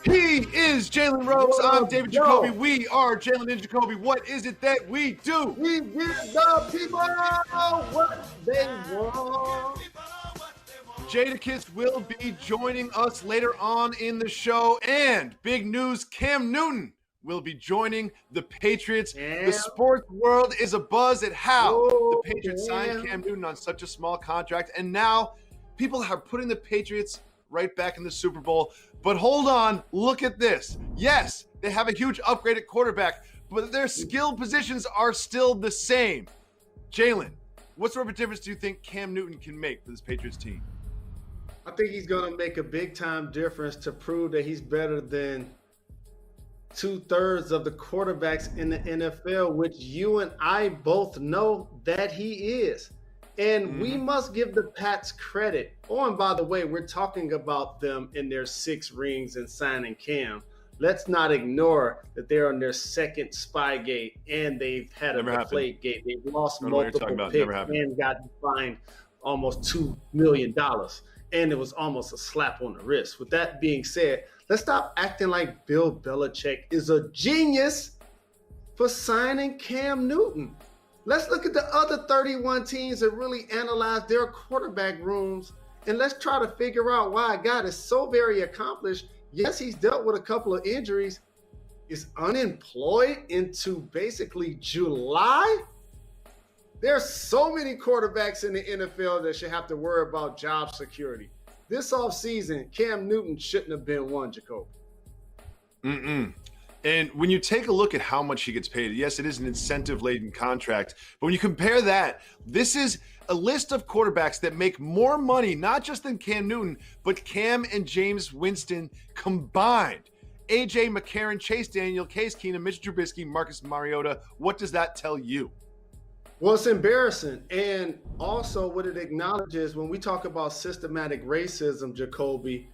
He is Jalen Rokes. I'm David Jacoby. We are Jalen and Jacoby. What is it that we do? We give the people what they want. Jadakiss will be joining us later on in the show. And big news, Cam Newton will be joining the Patriots. Yeah. The sports world is abuzz at how the Patriots signed Cam Newton on such a small contract. And now people are putting the Patriots right back in the Super Bowl. But hold on, look at this. Yes, they have a huge upgrade at quarterback, but their skill positions are still the same. Jalen, what sort of a difference do you think Cam Newton can make for this Patriots team? I think he's going to make a big-time difference to prove that he's better than two-thirds of the quarterbacks in the NFL, which you and I both know that he is. And we must give the Pats credit. Oh, and by the way, we're talking about them in their 6 rings and signing Cam. Let's not ignore that they're on their second Spygate and they've had a Deflategate. They've lost multiple picks and got fined almost $2 million. And it was almost a slap on the wrist. With that being said, let's stop acting like Bill Belichick is a genius for signing Cam Newton. Let's look at the other 31 teams that really analyze their quarterback rooms, and let's try to figure out why a guy that's so very accomplished, yes, he's dealt with a couple of injuries, is unemployed into basically July. There's so many quarterbacks in the NFL that should have to worry about job security. This offseason, Cam Newton shouldn't have been one, Jacoby. And when you take a look at how much he gets paid, yes, it is an incentive-laden contract. But when you compare that, this is a list of quarterbacks that make more money, not just than Cam Newton, but Cam and James Winston combined. A.J. McCarron, Chase Daniel, Case Keenum, Mitch Trubisky, Marcus Mariota. What does that tell you? Well, it's embarrassing. And also what it acknowledges when we talk about systematic racism, Jacoby,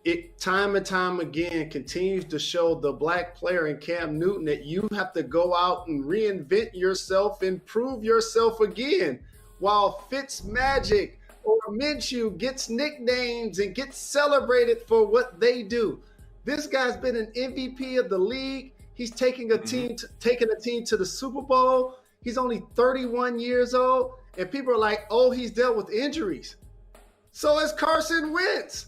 it time and time again continues to show the black player in Cam Newton that you have to go out and reinvent yourself and prove yourself again. While Fitzmagic or Minshew gets nicknames and gets celebrated for what they do. This guy's been an MVP of the league. He's taking a team to the Super Bowl. He's only 31 years old. And people are like, oh, he's dealt with injuries. So is Carson Wentz.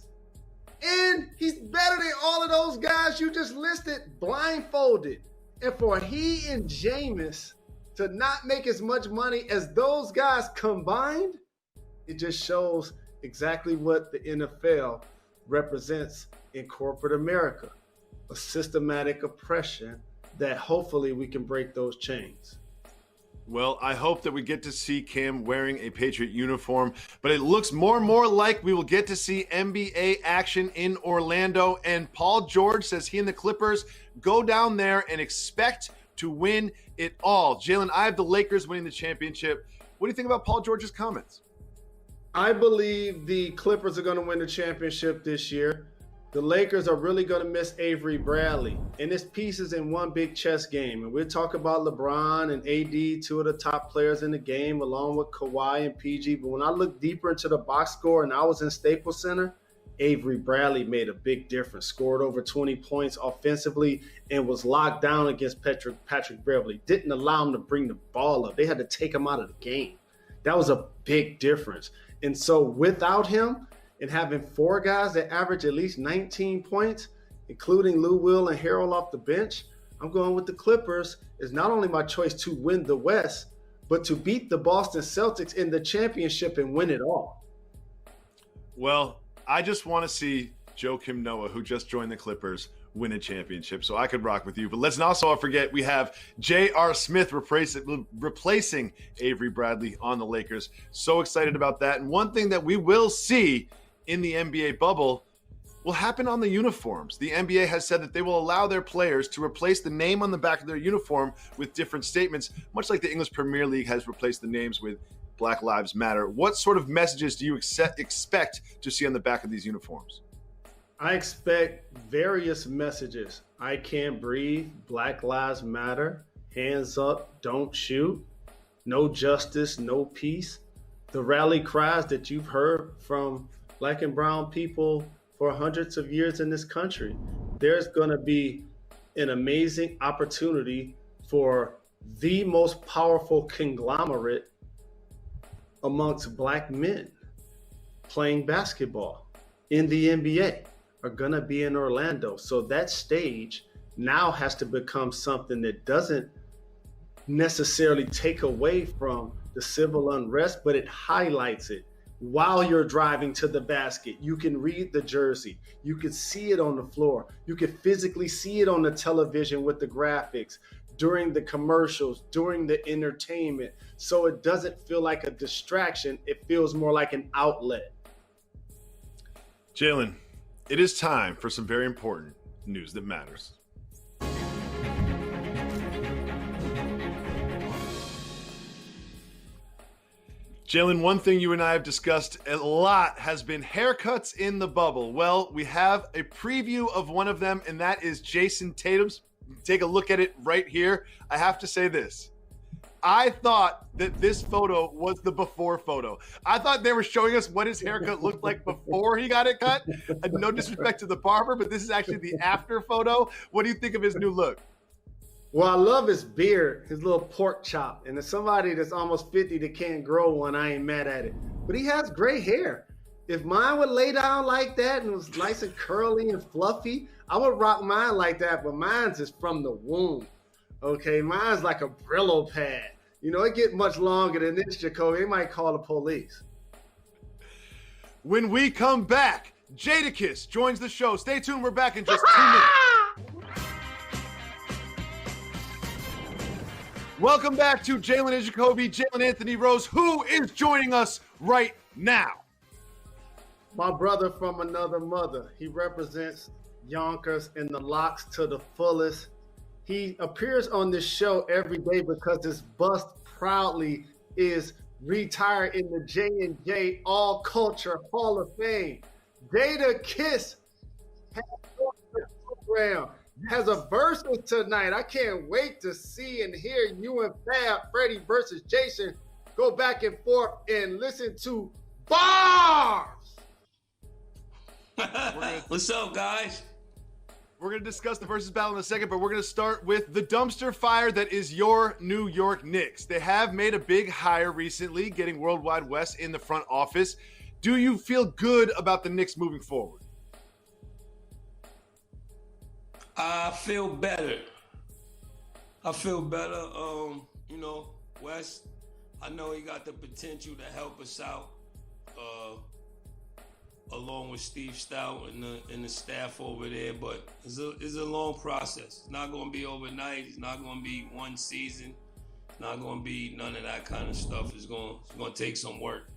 And he's better than all of those guys you just listed blindfolded. And for he and Jameis to not make as much money as those guys combined, it just shows exactly what the NFL represents in corporate America. A systematic oppression that hopefully we can break those chains. Well, I hope that we get to see Cam wearing a Patriot uniform, but it looks more and more like we will get to see NBA action in Orlando. And Paul George says he and the Clippers go down there and expect to win it all. Jalen, I have the Lakers winning the championship. What do you think about Paul George's comments? I believe the Clippers are going to win the championship this year. The Lakers are really going to miss Avery Bradley. And this piece is in one big chess game. And we'll talk about LeBron and AD, 2 of the top players in the game, along with Kawhi and PG. But when I look deeper into the box score and I was in Staples Center, Avery Bradley made a big difference, scored over 20 points offensively, and was locked down against Patrick Beverly. Didn't allow him to bring the ball up. They had to take him out of the game. That was a big difference. And so without him, and having 4 guys that average at least 19 points, including Lou Will and Harrell off the bench, I'm going with the Clippers. Is not only my choice to win the West, but to beat the Boston Celtics in the championship and win it all. Well, I just want to see Joakim Noah, who just joined the Clippers, win a championship, so I could rock with you. But let's not also forget we have J.R. Smith replacing Avery Bradley on the Lakers. So excited about that. And one thing that we will see in the NBA bubble will happen on the uniforms. The NBA has said that they will allow their players to replace the name on the back of their uniform with different statements, much like the English Premier League has replaced the names with Black Lives Matter. What sort of messages do you expect to see on the back of these uniforms? I expect various messages. I can't breathe, Black Lives Matter, hands up, don't shoot, no justice, no peace. The rally cries that you've heard from Black and brown people for hundreds of years in this country. there's going to be an amazing opportunity for the most powerful conglomerate amongst black men playing basketball in the NBA are going to be in Orlando. So that stage now has to become something that doesn't necessarily take away from the civil unrest, but it highlights it. While you're driving to the basket, you can read the jersey. You can see it on the floor. You can physically see it on the television with the graphics, during the commercials, during the entertainment. So it doesn't feel like a distraction. It feels more like an outlet. Jalen, it is time for some very important news that matters. Jalen, one thing you and I have discussed a lot has been haircuts in the bubble. Well, we have a preview of one of them, and that is Jason Tatum's. Take a look at it right here. I have to say this. I thought that this photo was the before photo. I thought they were showing us what his haircut looked like before he got it cut. No disrespect to the barber, but this is actually the after photo. What do you think of his new look? Well, I love his beard, his little pork chop. And as somebody that's almost 50 that can't grow one, I ain't mad at it. But he has gray hair. If mine would lay down like that and was nice and curly and fluffy, I would rock mine like that. But mine's is from the womb. Okay, mine's like a Brillo pad. You know, it get much longer than this, Jacoby. They might call the police. When we come back, Jadakiss joins the show. Stay tuned. We're back in just 2 minutes. Welcome back to Jalen Jacoby, Jalen Anthony Rose, who is joining us right now. My brother from another mother. He represents Yonkers and the Locks to the fullest. He appears on this show every day because his bust proudly is retired in the J&J All Culture Hall of Fame. Jadakiss has the program. Has a versus tonight. I can't wait to see and hear you and Fab, Freddie versus Jason, go back and forth and listen to bars. What's up, guys? We're going to discuss the versus battle in a second, but we're going to start with the dumpster fire that is your New York Knicks. They have made a big hire recently, getting Worldwide West in the front office. Do you feel good about the Knicks moving forward? I feel better. You know, West, I know he got the potential to help us out, along with Steve Stout and the staff over there, but it's a long process. It's not going to be overnight. It's not going to be one season. It's not going to be none of that kind of stuff. It's going to take some work.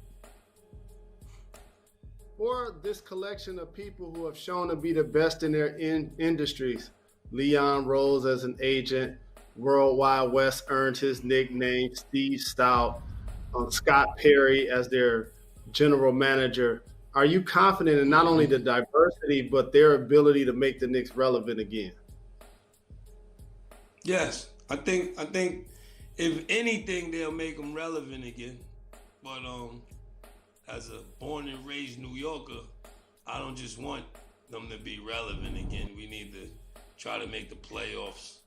For this collection of people who have shown to be the best in their industries. Leon Rose as an agent, Worldwide West earned his nickname, Steve Stout, Scott Perry as their general manager. Are you confident in not only the diversity, but their ability to make the Knicks relevant again? Yes, I think if anything, they'll make them relevant again. But as a born and raised New Yorker, I don't just want them to be relevant again. We need to try to make the playoffs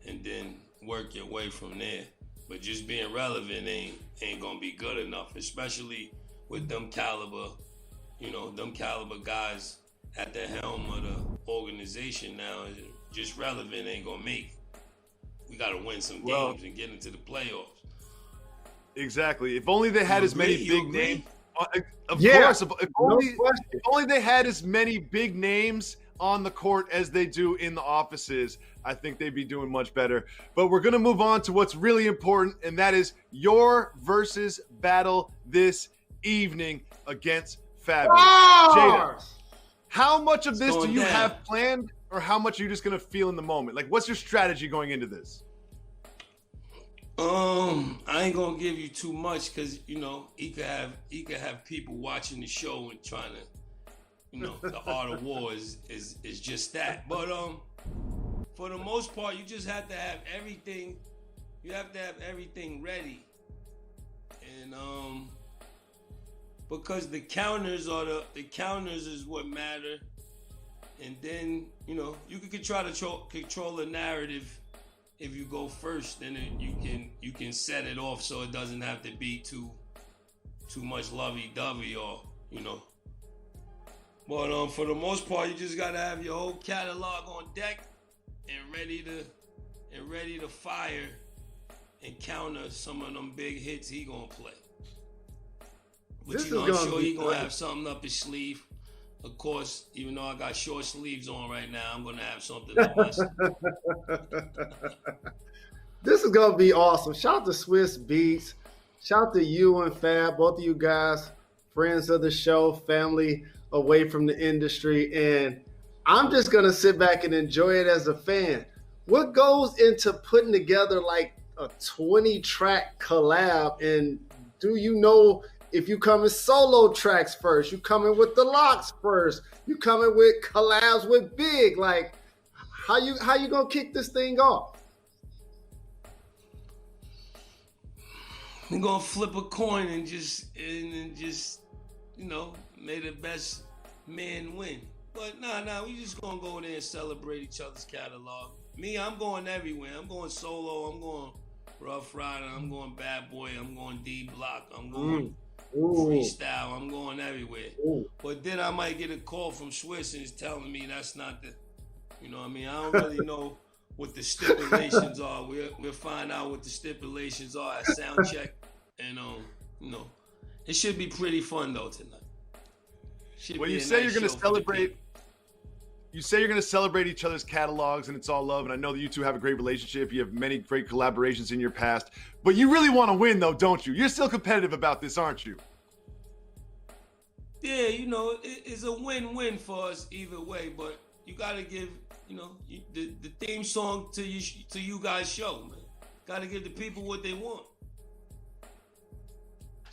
and then work your way from there. But just being relevant ain't gonna be good enough, especially with them caliber guys at the helm of the organization now. Just relevant ain't gonna make. We gotta win some games and get into the playoffs. Exactly. If only they had as many big names. Of course. If only they had as many big names on the court as they do in the offices, I think they'd be doing much better. But we're going to move on to what's really important, and that is your versus battle this evening against Fabulous. Jada, how much of this do you have planned, or how much are you just going to feel in the moment? Like, what's your strategy going into this? I ain't gonna give you too much because you know he could have people watching the show and trying to, you know, the art of war is just that. But for the most part, you just have to have everything. You have to have everything ready, and because the counters is what matter, And then, you know, you can try to control the narrative if you go first, then you can set it off so it doesn't have to be too much lovey-dovey or, you know. But for the most part, you just gotta have your whole catalog on deck and ready to fire and counter some of them big hits he gonna play. But you know, I'm sure he gonna have something up his sleeve. Of course, even though I got short sleeves on right now, I'm gonna have something up my sleeve. This is gonna be awesome. Shout out to Swiss Beats. Shout out to you and Fab, both of you guys, friends of the show, family away from the industry. And I'm just gonna sit back and enjoy it as a fan. What goes into putting together like a 20-track collab? And do you know if you come in solo tracks first, you coming with the locks first, you coming with collabs with Big? Like, how you gonna kick this thing off? We're gonna flip a coin and just you know, may the best man win. But nah, we just gonna go there and celebrate each other's catalog. Me, I'm going everywhere. I'm going solo. I'm going Rough Rider. I'm going Bad Boy. I'm going D Block. I'm going freestyle. I'm going everywhere. But then I might get a call from Swiss and it's telling me that's not the, you know what I mean? I don't really know what the stipulations are. We'll find out what the stipulations are at sound check. And you know, it should be pretty fun though tonight. Well, you say you're going to celebrate. You say you're going to celebrate each other's catalogs, and it's all love. And I know that you two have a great relationship. You have many great collaborations in your past. But you really want to win, though, don't you? You're still competitive about this, aren't you? Yeah, you know, it's a win-win for us either way. But you got to give, you know, the theme song to you guys' show, man. Got to give the people what they want.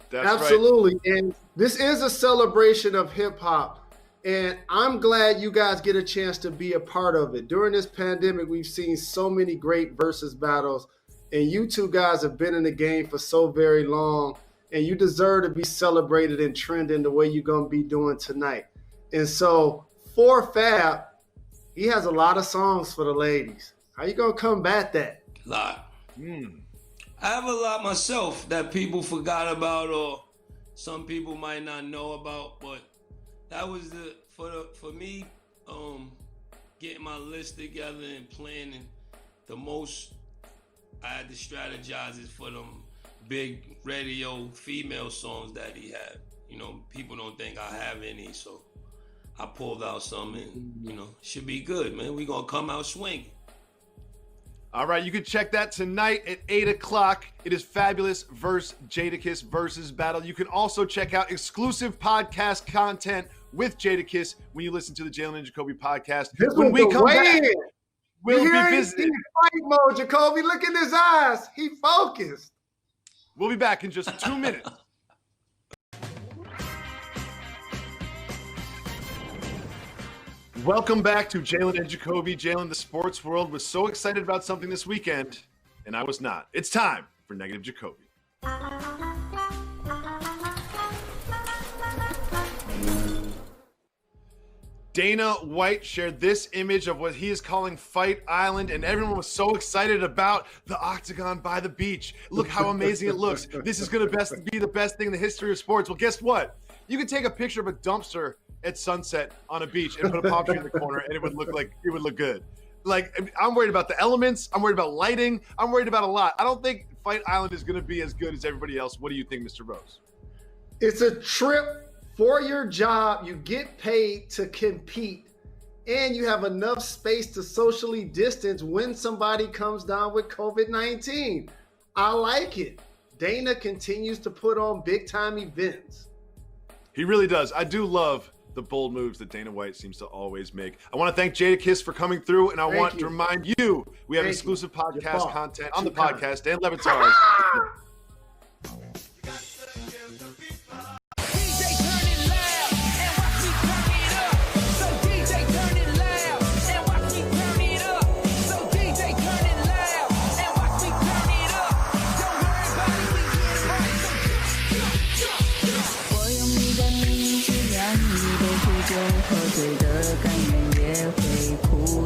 That's absolutely right. And this is a celebration of hip-hop. And I'm glad you guys get a chance to be a part of it. During this pandemic, we've seen so many great versus battles. And you two guys have been in the game for so very long. And you deserve to be celebrated and trending the way you're going to be doing tonight. And so for Fab, he has a lot of songs for the ladies. How you going to combat that? A lot. I have a lot myself that people forgot about or some people might not know about, but that was for me getting my list together and planning. The most I had to strategize is for them big radio female songs that he had. You know, people don't think I have any, so I pulled out some and, you know, should be good, man. We gonna come out swinging. All right, you can check that tonight at 8 o'clock. It is Fabulous versus Jadakiss versus battle. You can also check out exclusive podcast content with Jadakiss when you listen to the Jalen and Jacoby podcast. When we come back, we'll be visiting. Fight mode, Jacoby. Look in his eyes. He focused. We'll be back in just 2 minutes. Welcome back to Jalen and Jacoby. Jalen, the sports world was so excited about something this weekend, and I was not. It's time for Negative Jacoby. Dana White shared this image of what he is calling Fight Island, and everyone was so excited about the octagon by the beach. Look how amazing it looks. This is going to be the best thing in the history of sports. Well, guess what? You can take a picture of a dumpster at sunset on a beach and put a palm tree in the corner, and it would look good. Like, I'm worried about the elements. I'm worried about lighting. I'm worried about a lot. I don't think Fight Island is going to be as good as everybody else. What do you think, Mr. Rose? It's a trip for your job. You get paid to compete, and you have enough space to socially distance when somebody comes down with COVID-19. I like it. Dana continues to put on big-time events. He really does. I do love the bold moves that Dana White seems to always make. I want to thank Jadakiss for coming through, and I want to remind you, we have exclusive podcast content on the podcast, Dan Levitar's. 你的啤酒，喝醉的甘愿也会哭